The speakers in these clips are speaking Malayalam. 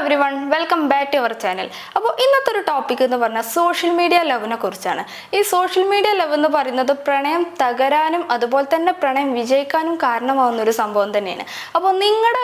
Everyone, welcome back to our channel. അപ്പോൾ ഇന്നത്തെ ഒരു ടോപ്പിക് എന്ന് പറഞ്ഞാൽ സോഷ്യൽ മീഡിയ ലവിനെ കുറിച്ചാണ്. ഈ സോഷ്യൽ മീഡിയ ലവ് എന്ന് പറയുന്നത് പ്രണയം തകരാനും അതുപോലെ തന്നെ പ്രണയം വിജയിക്കാനും കാരണമാകുന്ന ഒരു സംഭവം തന്നെയാണ്. അപ്പോൾ നിങ്ങളുടെ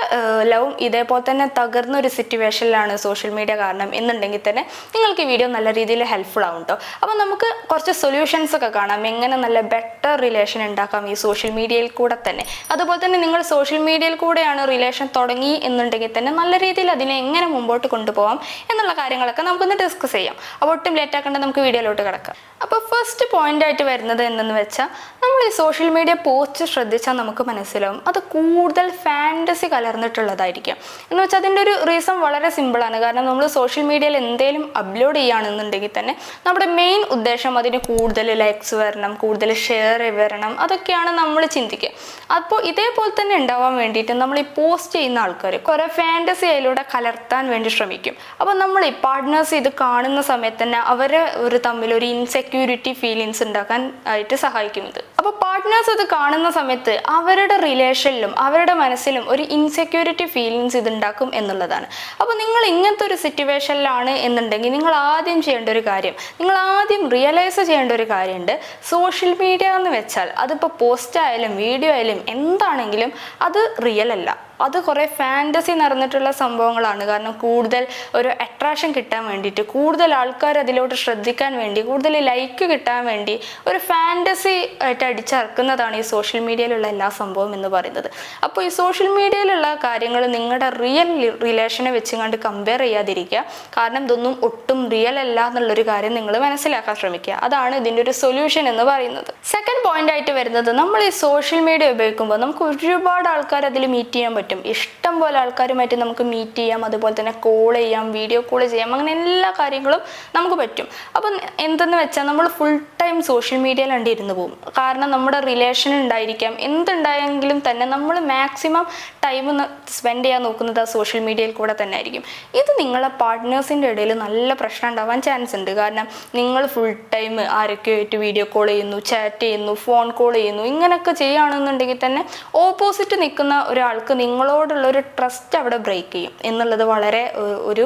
ലവും ഇതേപോലെ തന്നെ തകർന്ന ഒരു സിറ്റുവേഷനിലാണ് സോഷ്യൽ മീഡിയ കാരണം എന്നുണ്ടെങ്കിൽ തന്നെ നിങ്ങൾക്ക് ഈ വീഡിയോ നല്ല രീതിയിൽ ഹെൽപ്ഫുൾ ആവും കേട്ടോ. അപ്പോൾ നമുക്ക് കുറച്ച് സൊല്യൂഷൻസ് ഒക്കെ കാണാം, എങ്ങനെ നല്ല ബെറ്റർ റിലേഷൻ ഉണ്ടാക്കാം ഈ സോഷ്യൽ മീഡിയയിൽ കൂടെ തന്നെ. അതുപോലെ തന്നെ നിങ്ങൾ സോഷ്യൽ മീഡിയയിൽ കൂടെയാണ് റിലേഷൻ തുടങ്ങി എന്നുണ്ടെങ്കിൽ തന്നെ നല്ല രീതിയിൽ അതിനെ എങ്ങനെ മുമ്പോട്ട് കൊണ്ടുപോകാം എന്നുള്ള കാര്യങ്ങളൊക്കെ നമുക്കൊന്ന് ഡിസ്കസ് ചെയ്യാം. അപ്പോൾ ഒട്ടും ലേറ്റ് ആക്കേണ്ട, നമുക്ക് വീഡിയോയിലോട്ട് കിടക്കാം. അപ്പോൾ ഫസ്റ്റ് പോയിന്റ് ആയിട്ട് വരുന്നത് എന്തെന്ന് വെച്ചാൽ, നമ്മൾ ഈ സോഷ്യൽ മീഡിയ പോസ്റ്റ് ശ്രദ്ധിച്ചാൽ നമുക്ക് മനസ്സിലാവും അത് കൂടുതൽ ഫാൻറ്റസി കലർന്നിട്ടുള്ളതായിരിക്കും. എന്ന് വെച്ചാൽ അതിൻ്റെ ഒരു റീസൺ വളരെ സിമ്പിളാണ്. കാരണം നമ്മൾ സോഷ്യൽ മീഡിയയിൽ എന്തെങ്കിലും അപ്ലോഡ് ചെയ്യുകയാണെന്നുണ്ടെങ്കിൽ തന്നെ നമ്മുടെ മെയിൻ ഉദ്ദേശം അതിന് കൂടുതൽ ലൈക്സ് വരണം, കൂടുതൽ ഷെയർ വരണം, അതൊക്കെയാണ് നമ്മൾ ചിന്തിക്കുക. അപ്പോൾ ഇതേപോലെ തന്നെ ഉണ്ടാവാൻ വേണ്ടിയിട്ട് നമ്മൾ ഈ പോസ്റ്റ് ചെയ്യുന്ന ആൾക്കാർ കുറേ ഫാൻറ്റസി അതിലൂടെ കലർത്താൻ വേണ്ടി ശ്രമിക്കും. അപ്പോൾ നമ്മൾ ഈ പാർട്ട്നേഴ്സ് ഇത് കാണുന്ന സമയത്ത് തന്നെ അവരെ തമ്മിൽ ഒരു ഇൻസെക്യൂരിറ്റി ഫീലിങ്സ് ഉണ്ടാക്കാൻ ആയിട്ട് സഹായിക്കും ഇത്. അപ്പോൾ പാർട്ട്നേഴ്സ് ഇത് കാണുന്ന സമയത്ത് അവരുടെ റിലേഷനിലും അവരുടെ മനസ്സിലും ഒരു ഇൻസെക്യൂരിറ്റി ഫീലിങ്സ് ഇത് ഉണ്ടാക്കും എന്നുള്ളതാണ്. അപ്പോൾ നിങ്ങൾ ഇങ്ങനത്തെ ഒരു സിറ്റുവേഷനിലാണ് എന്നുണ്ടെങ്കിൽ നിങ്ങൾ ആദ്യം ചെയ്യേണ്ട ഒരു കാര്യം, നിങ്ങൾ ആദ്യം റിയലൈസ് ചെയ്യേണ്ട ഒരു കാര്യമുണ്ട്. സോഷ്യൽ മീഡിയ എന്ന് വെച്ചാൽ അതിപ്പോൾ പോസ്റ്റ് ആയാലും വീഡിയോ ആയാലും എന്താണെങ്കിലും അത് റിയൽ അല്ല, അത് കുറേ ഫാൻറ്റസി നിറഞ്ഞിട്ടുള്ള സംഭവങ്ങളാണ്. കാരണം കൂടുതൽ ഒരു അട്രാക്ഷൻ കിട്ടാൻ വേണ്ടിയിട്ട്, കൂടുതൽ ആൾക്കാർ അതിലോട്ട് ശ്രദ്ധിക്കാൻ വേണ്ടി, കൂടുതൽ ലൈക്ക് കിട്ടാൻ വേണ്ടി ഒരു ഫാൻറ്റസി ആയിട്ട് അടിച്ചിറക്കുന്നതാണ് ഈ സോഷ്യൽ മീഡിയയിലുള്ള എല്ലാ സംഭവം എന്ന് പറയുന്നത്. അപ്പോൾ ഈ സോഷ്യൽ മീഡിയയിലുള്ള കാര്യങ്ങൾ നിങ്ങളുടെ റിയൽ റിലേഷനെ വെച്ച് കണ്ട് കമ്പയർ ചെയ്യാതിരിക്കുക. കാരണം ഇതൊന്നും ഒട്ടും റിയൽ അല്ല എന്നുള്ളൊരു കാര്യം നിങ്ങൾ മനസ്സിലാക്കാൻ ശ്രമിക്കുക. അതാണ് ഇതിൻ്റെ ഒരു സൊല്യൂഷൻ എന്ന് പറയുന്നത്. സെക്കൻഡ് പോയിന്റ് ആയിട്ട് വരുന്നത്, നമ്മൾ ഈ സോഷ്യൽ മീഡിയ ഉപയോഗിക്കുമ്പോൾ നമുക്ക് ഒരുപാട് ആൾക്കാർ അതിൽ മീറ്റ് ചെയ്യാൻ പറ്റും. ഇഷ്ടം പോലെ ആൾക്കാരുമായിട്ട് നമുക്ക് മീറ്റ് ചെയ്യാം, അതുപോലെ തന്നെ കോൾ ചെയ്യാം, വീഡിയോ കോൾ ചെയ്യാം, അങ്ങനെ എല്ലാ കാര്യങ്ങളും നമുക്ക് പറ്റും. അപ്പം എന്തെന്ന് വെച്ചാൽ നമ്മൾ ഫുൾ ടൈം സോഷ്യൽ മീഡിയയിൽ ഇരുന്ന് പോകും. കാരണം നമ്മുടെ റിലേഷൻ ഉണ്ടായിരിക്കാം, എന്തുണ്ടായെങ്കിലും തന്നെ നമ്മൾ മാക്സിമം ടൈം സ്പെൻഡ് ചെയ്യാൻ നോക്കുന്നത് ആ സോഷ്യൽ മീഡിയയിൽ കൂടെ തന്നെ ആയിരിക്കും. ഇത് നിങ്ങളെ പാർട്ട്നേഴ്സിൻ്റെ ഇടയിൽ നല്ല പ്രശ്നം ഉണ്ടാവാൻ ചാൻസ് ഉണ്ട്. കാരണം നിങ്ങൾ ഫുൾ ടൈം ആരൊക്കെയായിട്ട് വീഡിയോ കോൾ ചെയ്യുന്നു, ചാറ്റ് ചെയ്യുന്നു, ഫോൺ കോൾ ചെയ്യുന്നു, ഇങ്ങനെയൊക്കെ ചെയ്യുകയാണെന്നുണ്ടെങ്കിൽ തന്നെ ഓപ്പോസിറ്റ് നിൽക്കുന്ന ഒരാൾക്ക് നിങ്ങളോടുള്ള ഒരു ട്രസ്റ്റ് അവിടെ ബ്രേക്ക് ചെയ്യും എന്നുള്ളത് വളരെ ഒരു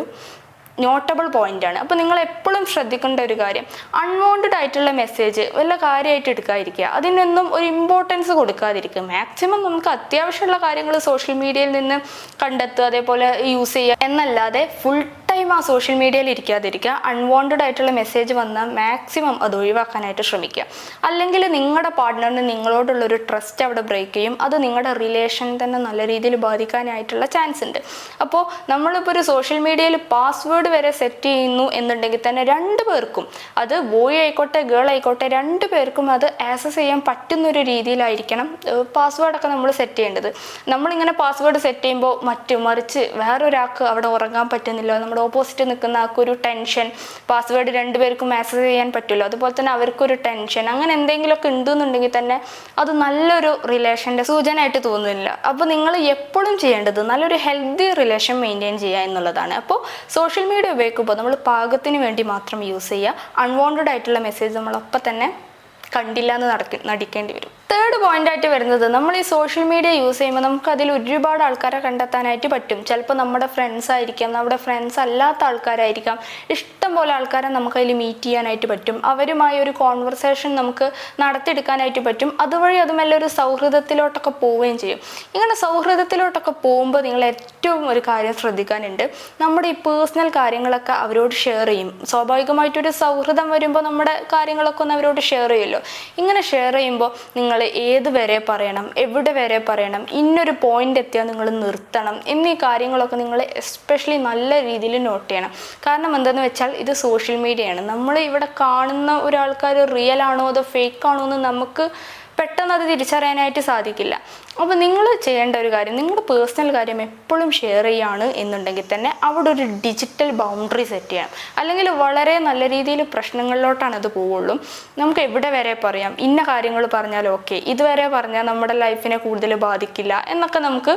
നോട്ടബിൾ പോയിന്റാണ്. അപ്പോൾ നിങ്ങൾ എപ്പോഴും ശ്രദ്ധിക്കേണ്ട ഒരു കാര്യം, അൺവാണ്ടഡ് ആയിട്ടുള്ള മെസ്സേജ് വല്ല കാര്യമായിട്ട് എടുക്കാതിരിക്കുക, അതിനൊന്നും ഒരു ഇമ്പോർട്ടൻസ് കൊടുക്കാതിരിക്കുക. മാക്സിമം നമുക്ക് അത്യാവശ്യമുള്ള കാര്യങ്ങൾ സോഷ്യൽ മീഡിയയിൽ നിന്ന് കണ്ടെത്തുക, അതേപോലെ യൂസ് ചെയ്യുക എന്നല്ലാതെ ഫുൾ ടൈം ആ സോഷ്യൽ മീഡിയയിൽ ഇരിക്കാതിരിക്കുക. അൺവാണ്ടഡ് ആയിട്ടുള്ള മെസ്സേജ് വന്നാൽ മാക്സിമം അത് ഒഴിവാക്കാനായിട്ട് ശ്രമിക്കുക. അല്ലെങ്കിൽ നിങ്ങളുടെ പാർട്ട്ണറിന് നിങ്ങളോടുള്ളൊരു ട്രസ്റ്റ് അവിടെ ബ്രേക്ക് ചെയ്യും, അത് നിങ്ങളുടെ റിലേഷൻ തന്നെ നല്ല രീതിയിൽ ബാധിക്കാനായിട്ടുള്ള ചാൻസ് ഉണ്ട്. അപ്പോൾ നമ്മളിപ്പോൾ ഒരു സോഷ്യൽ മീഡിയയിൽ പാസ്വേഡ് വരെ സെറ്റ് ചെയ്യുന്നു എന്നുണ്ടെങ്കിൽ തന്നെ രണ്ടു പേർക്കും, അത് ബോയ് ആയിക്കോട്ടെ ഗേൾ ആയിക്കോട്ടെ, രണ്ടു പേർക്കും അത് ആക്സസ് ചെയ്യാൻ പറ്റുന്നൊരു രീതിയിലായിരിക്കണം പാസ്വേഡൊക്കെ നമ്മൾ സെറ്റ് ചെയ്യേണ്ടത്. നമ്മളിങ്ങനെ പാസ്വേഡ് സെറ്റ് ചെയ്യുമ്പോൾ മറിച്ച് വേറൊരാൾക്ക് അവിടെ ഉറങ്ങാൻ പറ്റുന്നില്ല, നമ്മുടെ ഓപ്പോസിറ്റ് നിൽക്കുന്ന ആൾക്കൊരു ടെൻഷൻ, പാസ്വേഡ് രണ്ടുപേർക്കും ആക്സസ് ചെയ്യാൻ പറ്റുമല്ലോ, അതുപോലെ തന്നെ അവർക്കൊരു ടെൻഷൻ, അങ്ങനെ എന്തെങ്കിലുമൊക്കെ ഉണ്ടെന്നുണ്ടെങ്കിൽ തന്നെ അത് നല്ലൊരു റിലേഷൻ്റെ സൂചനയായിട്ട് തോന്നുന്നില്ല. അപ്പോൾ നിങ്ങൾ എപ്പോഴും ചെയ്യേണ്ടത് നല്ലൊരു ഹെൽത്തി റിലേഷൻ മെയിൻറ്റെയിൻ ചെയ്യുക എന്നുള്ളതാണ്. അപ്പോൾ സോഷ്യൽ മീഡിയ ഉപയോഗിക്കുമ്പോൾ നമ്മൾ പാകത്തിന് വേണ്ടി മാത്രം യൂസ് ചെയ്യുക. അൺവാണ്ടഡ് ആയിട്ടുള്ള മെസ്സേജ് നമ്മളൊപ്പം തന്നെ കണ്ടില്ല എന്ന് നടിക്കേണ്ടി വരും. തേർഡ് പോയിന്റ് ആയിട്ട് വരുന്നത്, നമ്മൾ ഈ സോഷ്യൽ മീഡിയ യൂസ് ചെയ്യുമ്പോൾ നമുക്ക് അതിൽ ഒരുപാട് ആൾക്കാരെ കണ്ടെത്താനായിട്ട് പറ്റും. ചിലപ്പോൾ നമ്മുടെ ഫ്രണ്ട്സ് ആയിരിക്കാം, നമ്മുടെ ഫ്രണ്ട്സ് അല്ലാത്ത ആൾക്കാരായിരിക്കാം, ഇഷ്ടം പോലെ ആൾക്കാരെ നമുക്ക് അതിൽ മീറ്റ് ചെയ്യാനായിട്ട് പറ്റും. അവരുമായി ഒരു കോൺവെർസേഷൻ നമുക്ക് നടത്തിയെടുക്കാനായിട്ട് പറ്റും. അതുവഴി അത് മെല്ലെ ഒരു സൗഹൃദത്തിലോട്ടൊക്കെ പോവുകയും ചെയ്യും. ഇങ്ങനെ സൗഹൃദത്തിലോട്ടൊക്കെ പോകുമ്പോൾ നിങ്ങൾ ഏറ്റവും ഒരു കാര്യം ശ്രദ്ധിക്കാനുണ്ട്, നമ്മുടെ ഈ പേഴ്സണൽ കാര്യങ്ങളൊക്കെ അവരോട് ഷെയർ ചെയ്യും. സ്വാഭാവികമായിട്ടൊരു സൗഹൃദം വരുമ്പോൾ നമ്മുടെ കാര്യങ്ങളൊക്കെ ഒന്ന് അവരോട് ഷെയർ ചെയ്യുമല്ലോ. ഇങ്ങനെ ഷെയർ ചെയ്യുമ്പോൾ നിങ്ങൾ ഏത് വരെ പറയണം, എവിടെ വരെ പറയണം, ഇന്നൊരു പോയിന്റ് എത്തിയാൽ നിങ്ങൾ നിർത്തണം എന്നീ കാര്യങ്ങളൊക്കെ നിങ്ങൾ എസ്പെഷ്യലി നല്ല രീതിയിൽ നോട്ട് ചെയ്യണം. കാരണം എന്താണെന്ന് വെച്ചാൽ ഇത് സോഷ്യൽ മീഡിയയാണ്. നമ്മൾ ഇവിടെ കാണുന്ന ഒരാൾക്കാർ റിയൽ ആണോ അതോ ഫേക്ക് ആണോ എന്ന് നമുക്ക് പെട്ടെന്ന് അത് തിരിച്ചറിയാനായിട്ട് സാധിക്കില്ല. അപ്പോൾ നിങ്ങൾ ചെയ്യേണ്ട ഒരു കാര്യം, നിങ്ങളുടെ പേഴ്സണൽ കാര്യം എപ്പോഴും ഷെയർ ചെയ്യുകയാണ് എന്നുണ്ടെങ്കിൽ തന്നെ അവിടെ ഒരു ഡിജിറ്റൽ ബൗണ്ടറി സെറ്റ് ചെയ്യണം. അല്ലെങ്കിൽ വളരെ നല്ല രീതിയിൽ പ്രശ്നങ്ങളിലോട്ടാണ് അത് പോവുള്ളൂ. നമുക്ക് എവിടെ വരെ പറയാം, ഇന്ന കാര്യങ്ങൾ പറഞ്ഞാൽ ഓക്കെ, ഇതുവരെ പറഞ്ഞാൽ നമ്മുടെ ലൈഫിനെ കൂടുതൽ ബാധിക്കില്ല എന്നൊക്കെ നമുക്ക്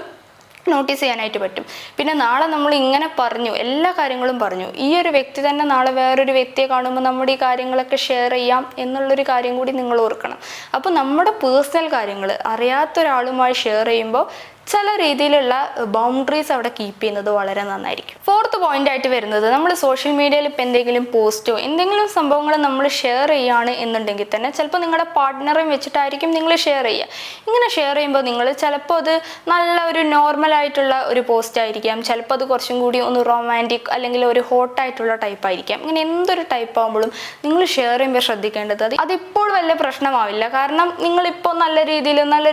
നോട്ടീസ് ചെയ്യാനായിട്ട് പറ്റും. പിന്നെ നാളെ നമ്മൾ ഇങ്ങനെ പറഞ്ഞു, എല്ലാ കാര്യങ്ങളും പറഞ്ഞു, ഈ ഒരു വ്യക്തി തന്നെ നാളെ വേറൊരു വ്യക്തിയെ കാണുമ്പോൾ നമ്മുടെ ഈ കാര്യങ്ങളൊക്കെ ഷെയർ ചെയ്യാം എന്നുള്ളൊരു കാര്യം കൂടി നിങ്ങൾ ഓർക്കണം. അപ്പോൾ നമ്മുടെ പേഴ്സണൽ കാര്യങ്ങൾ അറിയാത്ത ഒരാളുമായി ഷെയർ ചെയ്യുമ്പോൾ ചില രീതിയിലുള്ള ബൗണ്ടറീസ് അവിടെ കീപ്പ് ചെയ്യുന്നത് വളരെ നന്നായിരിക്കും. ഫോർത്ത് പോയിന്റ് ആയിട്ട് വരുന്നത്, നമ്മൾ സോഷ്യൽ മീഡിയയിൽ ഇപ്പോൾ എന്തെങ്കിലും പോസ്റ്റോ എന്തെങ്കിലും സംഭവങ്ങൾ നമ്മൾ ഷെയർ ചെയ്യുകയാണ് എന്നുണ്ടെങ്കിൽ തന്നെ ചിലപ്പോൾ നിങ്ങളുടെ പാർട്ട്ണറെയും വെച്ചിട്ടായിരിക്കും നിങ്ങൾ ഷെയർ ചെയ്യുക. ഇങ്ങനെ ഷെയർ ചെയ്യുമ്പോൾ നിങ്ങൾ ചിലപ്പോൾ അത് നല്ല ഒരു നോർമൽ ആയിട്ടുള്ള ഒരു പോസ്റ്റ് ആയിരിക്കാം, ചിലപ്പോൾ അത് കുറച്ചും കൂടി ഒന്ന് റൊമാൻറ്റിക് അല്ലെങ്കിൽ ഒരു ഹോട്ടായിട്ടുള്ള ടൈപ്പ് ആയിരിക്കാം. ഇങ്ങനെ എന്തൊരു ടൈപ്പ് ആകുമ്പോഴും നിങ്ങൾ ഷെയർ ചെയ്യുമ്പോൾ ശ്രദ്ധിക്കേണ്ടത് അതിപ്പോൾ വലിയ പ്രശ്നമാവില്ല. കാരണം നിങ്ങളിപ്പോൾ നല്ല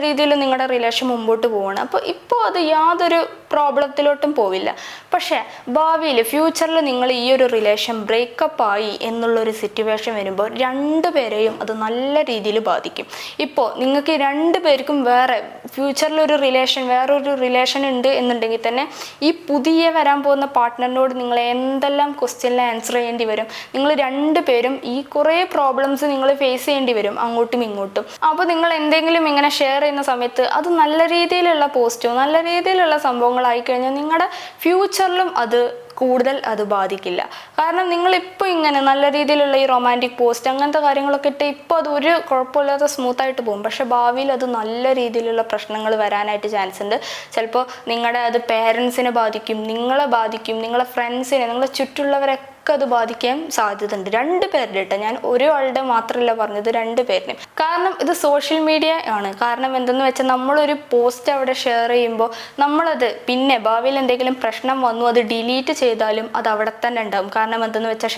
രീതിയിൽ നിങ്ങളുടെ റിലേഷൻ മുമ്പോട്ട് പോവുകയാണ്. അപ്പോൾ ഇപ്പോൾ അത് യാതൊരു പ്രോബ്ലത്തിലോട്ടും പോവില്ല. പക്ഷേ ഭാവിയിൽ ഫ്യൂച്ചറിൽ നിങ്ങൾ ഈ ഒരു റിലേഷൻ ബ്രേക്കപ്പ് ആയി എന്നുള്ളൊരു സിറ്റുവേഷൻ വരുമ്പോൾ രണ്ടുപേരെയും അത് നല്ല രീതിയിൽ ബാധിക്കും. ഇപ്പോൾ നിങ്ങൾക്ക് രണ്ടുപേർക്കും വേറെ ഫ്യൂച്ചറിലൊരു വേറൊരു റിലേഷൻ ഉണ്ട് എന്നുണ്ടെങ്കിൽ തന്നെ ഈ പുതിയ വരാൻ പോകുന്ന പാർട്ട്ണറിനോട് നിങ്ങൾ എന്തെല്ലാം ക്വസ്റ്റ്യനിൽ ആൻസർ ചെയ്യേണ്ടി വരും. നിങ്ങൾ രണ്ടുപേരും ഈ കുറേ പ്രോബ്ലംസ് നിങ്ങൾ ഫേസ് ചെയ്യേണ്ടി വരും അങ്ങോട്ടും ഇങ്ങോട്ടും. അപ്പോൾ നിങ്ങൾ എന്തെങ്കിലും ഇങ്ങനെ ഷെയർ ചെയ്യുന്ന സമയത്ത് അത് നല്ല രീതിയിലുള്ള പോസ്റ്റോ നല്ല രീതിയിലുള്ള സംഭവങ്ങളായി കഴിഞ്ഞാൽ നിങ്ങളുടെ ഫ്യൂച്ചറിലും കൂടുതൽ അത് ബാധിക്കില്ല. കാരണം നിങ്ങളിപ്പോൾ ഇങ്ങനെ നല്ല രീതിയിലുള്ള ഈ റൊമാൻറ്റിക് പോസ്റ്റ് അങ്ങനത്തെ കാര്യങ്ങളൊക്കെ ഇട്ട് ഇപ്പോൾ അത് ഒരു കുഴപ്പമില്ലാതെ സ്മൂത്തായിട്ട് പോകും. പക്ഷെ ഭാവിയിൽ അത് നല്ല രീതിയിലുള്ള പ്രശ്നങ്ങൾ വരാനായിട്ട് ചാൻസ് ഉണ്ട്. ചിലപ്പോൾ നിങ്ങളുടെ അത് പേരൻസിനെ ബാധിക്കും, നിങ്ങളെ ബാധിക്കും, നിങ്ങളെ ഫ്രണ്ട്സിനെ, നിങ്ങളെ ചുറ്റുള്ളവരൊക്കെ അത് ബാധിക്കാൻ സാധ്യതയുണ്ട്. രണ്ടുപേരുടെ കേട്ടോ, ഞാൻ ഒരാളുടെ മാത്രമല്ല പറഞ്ഞത്, രണ്ടുപേരിനും. കാരണം ഇത് സോഷ്യൽ മീഡിയ ആണ്. കാരണം എന്തെന്ന് വെച്ചാൽ നമ്മളൊരു പോസ്റ്റ് അവിടെ ഷെയർ ചെയ്യുമ്പോൾ നമ്മളത് പിന്നെ ഭാവിയിൽ എന്തെങ്കിലും പ്രശ്നം വന്നു അത് ഡിലീറ്റ് ചെയ്താലും അത് അവിടെ തന്നെ ഉണ്ടാവും. കാരണം എന്തെന്ന് വെച്ചാൽ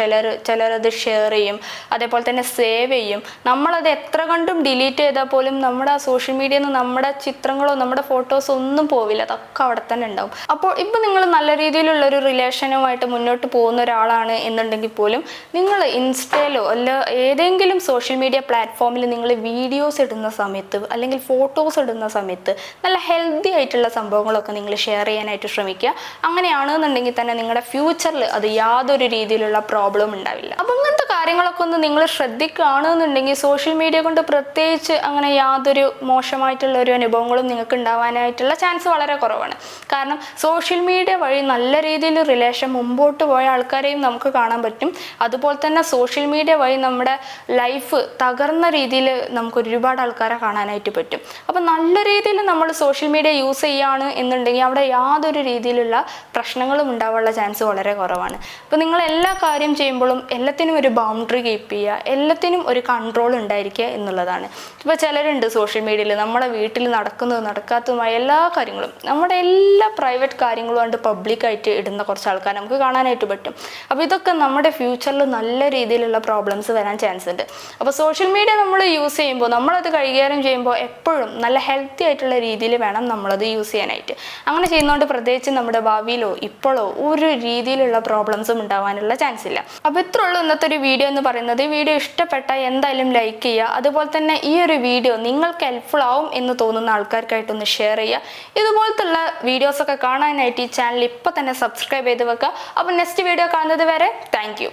ചിലരത് ഷെയർ ചെയ്യും, അതേപോലെ തന്നെ സേവ് ചെയ്യും. നമ്മളത് എത്ര കണ്ടും ഡിലീറ്റ് ചെയ്താൽ പോലും നമ്മുടെ ആ സോഷ്യൽ മീഡിയയിൽ നിന്ന് നമ്മുടെ ചിത്രങ്ങളോ നമ്മുടെ ഫോട്ടോസോ ഒന്നും പോവില്ല, അതൊക്കെ അവിടെ തന്നെ ഉണ്ടാവും. അപ്പോൾ ഇപ്പം നിങ്ങൾ നല്ല രീതിയിലുള്ളൊരു റിലേഷനുമായിട്ട് മുന്നോട്ട് പോകുന്ന ഒരാളാണ് എന്നുണ്ടെങ്കിൽ പോലും നിങ്ങൾ ഇൻസ്റ്റയിലോ അല്ല ഏതെങ്കിലും സോഷ്യൽ മീഡിയ പ്ലാറ്റ്ഫോമിൽ നിങ്ങൾ വീഡിയോസ് ഇടുന്ന സമയത്ത് അല്ലെങ്കിൽ ഫോട്ടോസ് ഇടുന്ന സമയത്ത് നല്ല ഹെൽത്തി ആയിട്ടുള്ള സംഭവങ്ങളൊക്കെ നിങ്ങൾ ഷെയർ ചെയ്യാനായിട്ട് ശ്രമിക്കുക. അങ്ങനെയാണെന്നുണ്ടെങ്കിൽ തന്നെ നിങ്ങളുടെ ഫ്യൂച്ചറിൽ അത് യാതൊരു രീതിയിലുള്ള പ്രോബ്ലം ഉണ്ടാവില്ല. അപ്പം അങ്ങനത്തെ കാര്യങ്ങളൊക്കെ ഒന്ന് നിങ്ങൾ ശ്രദ്ധിക്കുകയാണെന്നുണ്ടെങ്കിൽ സോഷ്യൽ മീഡിയ കൊണ്ട് പ്രത്യേകിച്ച് അങ്ങനെ യാതൊരു മോശമായിട്ടുള്ള ഒരു അനുഭവങ്ങളും നിങ്ങൾക്ക് ഉണ്ടാവാനായിട്ടുള്ള ചാൻസ് വളരെ കുറവാണ്. കാരണം സോഷ്യൽ മീഡിയ വഴി നല്ല രീതിയിൽ റിലേഷൻ മുമ്പോട്ട് പോയ ആൾക്കാരെയും നമുക്ക് കാണാൻ പറ്റും. അതുപോലെ തന്നെ സോഷ്യൽ മീഡിയ വഴി നമ്മുടെ ലൈഫ് തകർന്ന രീതിയിൽ നമുക്ക് ഒരുപാട് ആൾക്കാരെ കാണാനായിട്ട് പറ്റും. അപ്പം നല്ല രീതിയിൽ നമ്മൾ സോഷ്യൽ മീഡിയ യൂസ് ചെയ്യുകയാണ് എന്നുണ്ടെങ്കിൽ അവിടെ യാതൊരു രീതിയിലുള്ള പ്രശ്നങ്ങളും ഉണ്ടാവാനുള്ള ചാൻസ് വളരെ കുറവാണ്. അപ്പോൾ നിങ്ങൾ എല്ലാ കാര്യം ചെയ്യുമ്പോഴും എല്ലാത്തിനും ഒരു ബൗണ്ടറി കീപ്പ് ചെയ്യുക, എല്ലാത്തിനും ഒരു കൺട്രോൾ ഉണ്ടായിരിക്കുക എന്നുള്ളതാണ്. ഇപ്പോൾ ചിലരുണ്ട് സോഷ്യൽ മീഡിയയിൽ നമ്മുടെ വീട്ടിൽ നടക്കുന്നതും നടക്കാത്തതുമായ എല്ലാ കാര്യങ്ങളും, നമ്മുടെ എല്ലാ പ്രൈവറ്റ് കാര്യങ്ങളും കൊണ്ട് പബ്ലിക്കായിട്ട് ഇടുന്ന കുറച്ച് ആൾക്കാർ നമുക്ക് കാണാനായിട്ട് പറ്റും. അപ്പോൾ ഇതൊക്കെ നമ്മുടെ ഫ്യൂച്ചറിൽ നല്ല രീതിയിലുള്ള പ്രോബ്ലംസ് വരാൻ ചാൻസ് ഉണ്ട്. അപ്പോൾ സോഷ്യൽ മീഡിയ നമ്മൾ യൂസ് ചെയ്യുമ്പോൾ നമ്മളത് കൈകാര്യം ചെയ്യുമ്പോൾ എപ്പോഴും നല്ല ഹെൽത്തി ആയിട്ടുള്ള രീതിയിൽ വേണം നമ്മളത് യൂസ് ചെയ്യാനായിട്ട്. അങ്ങനെ ചെയ്യുന്നതുകൊണ്ട് പ്രത്യേകിച്ച് നമ്മുടെ ഭാവിയിലോ ഇപ്പോഴോ ഒരു രീതിയിലുള്ള പ്രോബ്ലംസും ഉണ്ടാവാനുള്ള ചാൻസ് ഇല്ല. അപ്പോൾ ഇത്രേ ഉള്ളൂ ഇന്നത്തെ ഒരു വീഡിയോ എന്ന് പറയുന്നത്. ഈ വീഡിയോ ഇഷ്ടപ്പെട്ടാൽ എന്തായാലും ലൈക്ക് ചെയ്യുക. അതുപോലെ തന്നെ ഈ ഒരു വീഡിയോ നിങ്ങൾക്ക് ഹെൽപ്ഫുൾ ആവും എന്ന് തോന്നുന്ന ആൾക്കാർക്കായിട്ടൊന്ന് ഷെയർ ചെയ്യുക. ഇതുപോലത്തുള്ള വീഡിയോസൊക്കെ കാണാനായിട്ട് ഈ ചാനൽ ഇപ്പോൾ തന്നെ സബ്സ്ക്രൈബ് ചെയ്ത് വെക്കുക. അപ്പോൾ നെക്സ്റ്റ് വീഡിയോ കാണുന്നത് വരെ താങ്ക് യു.